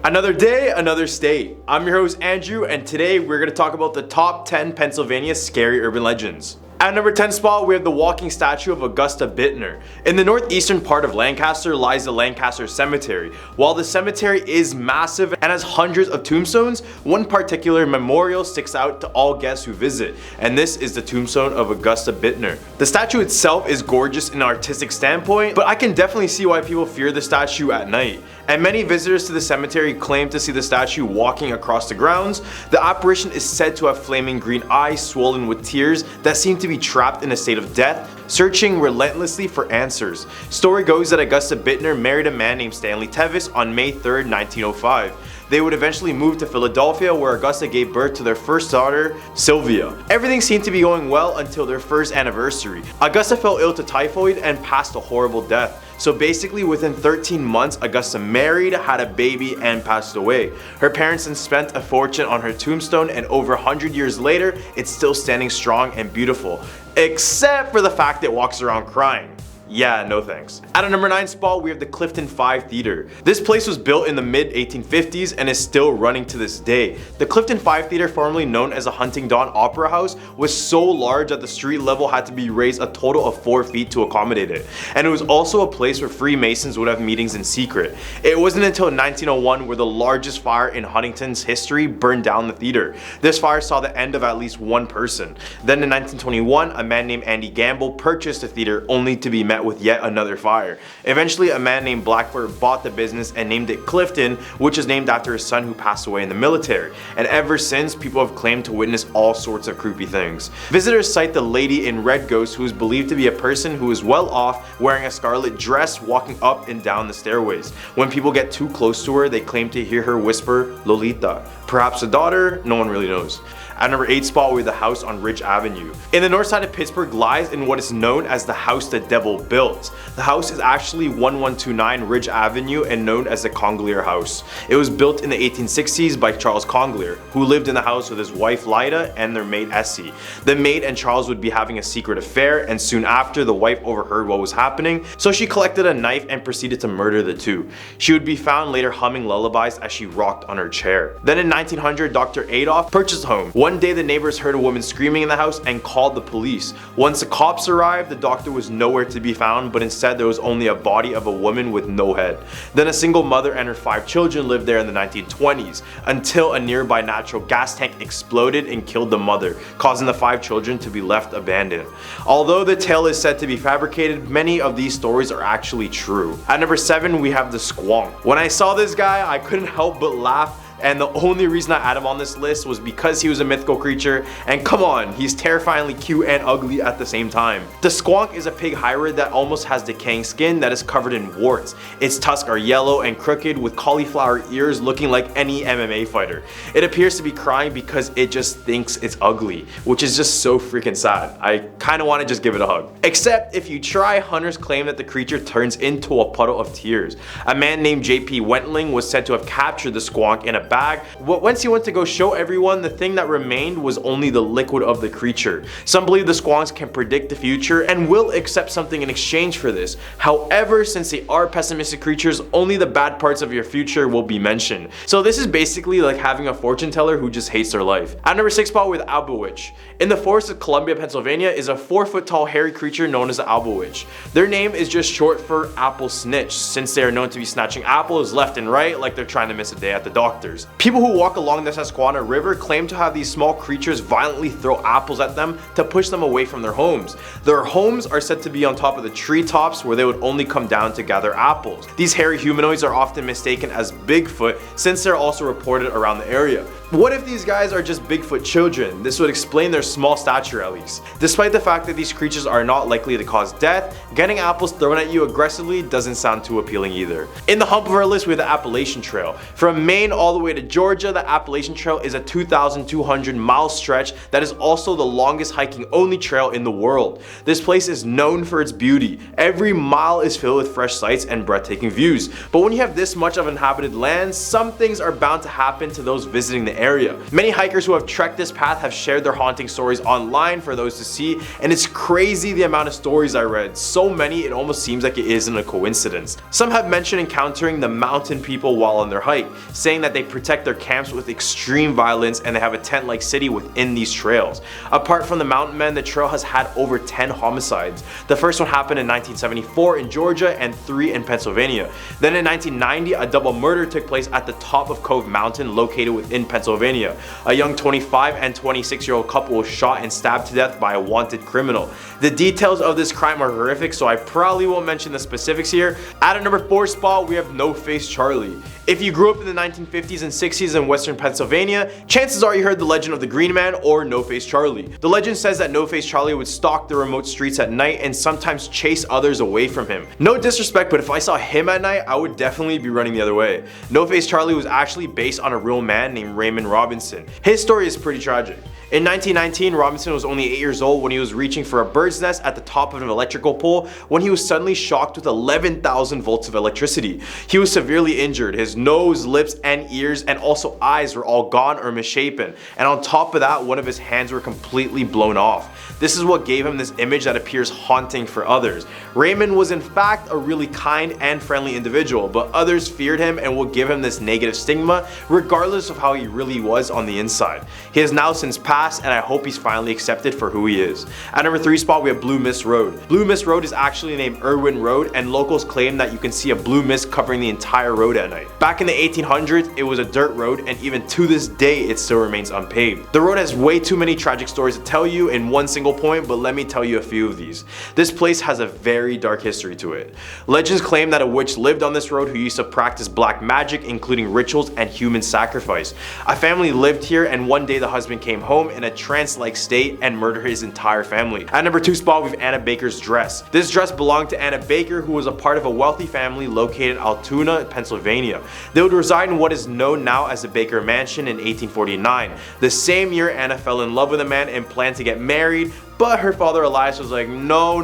Another day, another state. I'm your host Andrew, and today we're going to talk about the top 10 Pennsylvania scary urban legends. At number 10 spot, we have the walking statue of Augusta Bittner. In the northeastern part of Lancaster lies the Lancaster Cemetery. While the cemetery is massive and has hundreds of tombstones, one particular memorial sticks out to all guests who visit, and this is the tombstone of Augusta Bittner. The statue itself is gorgeous in an artistic standpoint, but I can definitely see why people fear the statue at night. And many visitors to the cemetery claim to see the statue walking across the grounds. The apparition is said to have flaming green eyes swollen with tears that seem to be trapped in a state of death, searching relentlessly for answers. Story goes that Augusta Bittner married a man named Stanley Tevis on May 3rd, 1905. They would eventually move to Philadelphia, where Augusta gave birth to their first daughter, Sylvia. Everything seemed to be going well until their first anniversary. Augusta fell ill to typhoid and passed a horrible death. So basically within 13 months, Augusta married, had a baby, and passed away. Her parents then spent a fortune on her tombstone, and over 100 years later, it's still standing strong and beautiful. Except for the fact it walks around crying. Yeah, no thanks. At a number 9 spot, we have the Clifton 5 Theater. This place was built in the mid 1850s and is still running to this day. The Clifton 5 Theater, formerly known as a Hunting Dawn Opera House, was so large that the street level had to be raised a total of 4 feet to accommodate it. And it was also a place where Freemasons would have meetings in secret. It wasn't until 1901 where the largest fire in Huntington's history burned down the theater. This fire saw the end of at least one person. Then in 1921, a man named Andy Gamble purchased the theater only to be met with yet another fire. Eventually, a man named Blackford bought the business and named it Clifton, which is named after his son who passed away in the military. And ever since, people have claimed to witness all sorts of creepy things. Visitors cite the lady in red ghost, who is believed to be a person who is well off, wearing a scarlet dress, walking up and down the stairways. When people get too close to her, they claim to hear her whisper, "Lolita." Perhaps a daughter? No one really knows. At number 8 spot, we have the house on Ridge Avenue. In the north side of Pittsburgh lies in what is known as the house the devil built. The house is actually 1129 Ridge Avenue and known as the Conglier House. It was built in the 1860s by Charles Conglier, who lived in the house with his wife Lida and their maid Essie. The maid and Charles would be having a secret affair, and soon after, the wife overheard what was happening, so she collected a knife and proceeded to murder the two. She would be found later humming lullabies as she rocked on her chair. Then in 1900, Dr. Adolph purchased a home. One day the neighbors heard a woman screaming in the house and called the police. Once the cops arrived, the doctor was nowhere to be found, but instead there was only a body of a woman with no head. Then a single mother and her 5 children lived there in the 1920s, until a nearby natural gas tank exploded and killed the mother, causing the 5 children to be left abandoned. Although the tale is said to be fabricated, many of these stories are actually true. At number 7, we have the Squonk. When I saw this guy, I couldn't help but laugh. And the only reason I added him on this list was because he was a mythical creature, and come on, he's terrifyingly cute and ugly at the same time. The Squonk is a pig hybrid that almost has decaying skin that is covered in warts. Its tusks are yellow and crooked with cauliflower ears, looking like any MMA fighter. It appears to be crying because it just thinks it's ugly, which is just so freaking sad. I kinda wanna just give it a hug. Except if you try, hunters claim that the creature turns into a puddle of tears. A man named J.P. Wentling was said to have captured the Squonk in a bag, but once he went to go show everyone, the thing that remained was only the liquid of the creature. Some believe the Squonks can predict the future and will accept something in exchange for this. However, since they are pessimistic creatures, only the bad parts of your future will be mentioned. So this is basically like having a fortune teller who just hates their life. At number 6 spot, with albowitch. In the forest of Columbia, Pennsylvania is a 4-foot tall hairy creature known as the albowitch. Their name is just short for apple snitch, since they are known to be snatching apples left and right like they're trying to miss a day at the doctor's. People who walk along the Susquehanna River claim to have these small creatures violently throw apples at them to push them away from their homes. Their homes are said to be on top of the treetops, where they would only come down to gather apples. These hairy humanoids are often mistaken as Bigfoot, since they're also reported around the area. What if these guys are just Bigfoot children? This would explain their small stature at least. Despite the fact that these creatures are not likely to cause death, getting apples thrown at you aggressively doesn't sound too appealing either. In the hump of our list, we have the Appalachian Trail. From Maine all the way to Georgia, the Appalachian Trail is a 2,200-mile stretch that is also the longest hiking only trail in the world. This place is known for its beauty. Every mile is filled with fresh sights and breathtaking views. But when you have this much of inhabited land, some things are bound to happen to those visiting the area. Many hikers who have trekked this path have shared their haunting stories online for those to see, and it's crazy the amount of stories I read. So many it almost seems like it isn't a coincidence. Some have mentioned encountering the mountain people while on their hike, saying that they protect their camps with extreme violence and they have a tent-like city within these trails. Apart from the mountain men, the trail has had over 10 homicides. The first one happened in 1974 in Georgia and 3 in Pennsylvania. Then in 1990, a double murder took place at the top of Cove Mountain located within Pennsylvania. A young 25 and 26-year-old couple was shot and stabbed to death by a wanted criminal. The details of this crime are horrific, so I probably won't mention the specifics here. At a number 4 spot, we have No Face Charlie. If you grew up in the 1950s and 60s in western Pennsylvania, chances are you heard the legend of the Green Man or No Face Charlie. The legend says that No Face Charlie would stalk the remote streets at night and sometimes chase others away from him. No disrespect, but if I saw him at night, I would definitely be running the other way. No Face Charlie was actually based on a real man named Raymond Robinson. His story is pretty tragic. In 1919, Robinson was only 8 years old when he was reaching for a bird's nest at the top of an electrical pole when he was suddenly shocked with 11,000 volts of electricity. He was severely injured. His nose, lips, and ears, and also eyes were all gone or misshapen. And on top of that, one of his hands were completely blown off. This is what gave him this image that appears haunting for others. Raymond was in fact a really kind and friendly individual, but others feared him and will give him this negative stigma regardless of how he really was on the inside. He has now since passed, and I hope he's finally accepted for who he is. At number 3 spot, we have Blue Mist Road. Blue Mist Road is actually named Irwin Road, and locals claim that you can see a blue mist covering the entire road at night. Back in the 1800s, it was a dirt road, and even to this day, it still remains unpaved. The road has way too many tragic stories to tell you in one single point, but let me tell you a few of these. This place has a very dark history to it. Legends claim that a witch lived on this road who used to practice black magic, including rituals and human sacrifice. A family lived here, and one day the husband came home in a trance-like state and murdered his entire family. At number 2 spot, we have Anna Baker's dress. This dress belonged to Anna Baker, who was a part of a wealthy family located in Altoona, Pennsylvania. They would reside in what is known now as the Baker Mansion in 1849. The same year, Anna fell in love with a man and planned to get married, but her father Elias was like, no,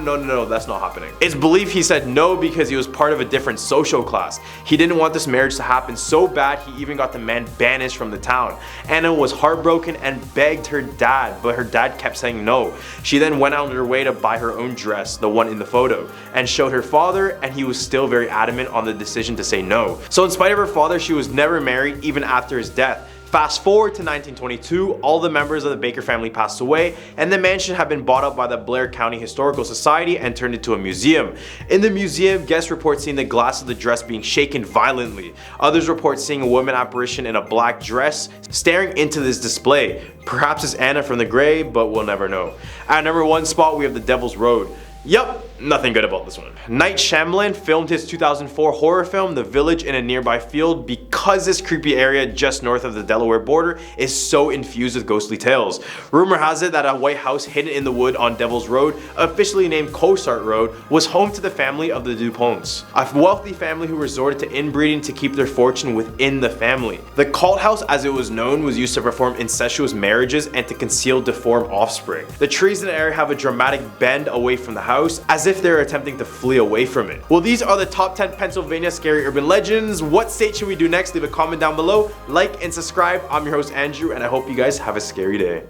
that's not happening. It's believed he said no because he was part of a different social class. He didn't want this marriage to happen so bad he even got the man banished from the town. Anna was heartbroken and begged her dad, but her dad kept saying no. She then went out of her way to buy her own dress, the one in the photo, and showed her father, and he was still very adamant on the decision to say no. So in spite of her father, she was never married even after his death. Fast forward to 1922, all the members of the Baker family passed away, and the mansion had been bought up by the Blair County Historical Society and turned into a museum. In the museum, guests report seeing the glass of the dress being shaken violently. Others report seeing a woman apparition in a black dress staring into this display. Perhaps it's Anna from the grave, but we'll never know. At number 1 spot, we have the Devil's Road. Yup, nothing good about this one. Night Shyamalan filmed his 2004 horror film The Village in a nearby field because this creepy area just north of the Delaware border is so infused with ghostly tales. Rumor has it that a white house hidden in the wood on Devil's Road, officially named Cosart Road, was home to the family of the DuPonts, a wealthy family who resorted to inbreeding to keep their fortune within the family. The cult house, as it was known, was used to perform incestuous marriages and to conceal deformed offspring. The trees in the area have a dramatic bend away from the house, as if they're attempting to flee away from it. Well, these are the top 10 Pennsylvania scary urban legends. What state should we do next? Leave a comment down below, like and subscribe. I'm your host Andrew, and I hope you guys have a scary day.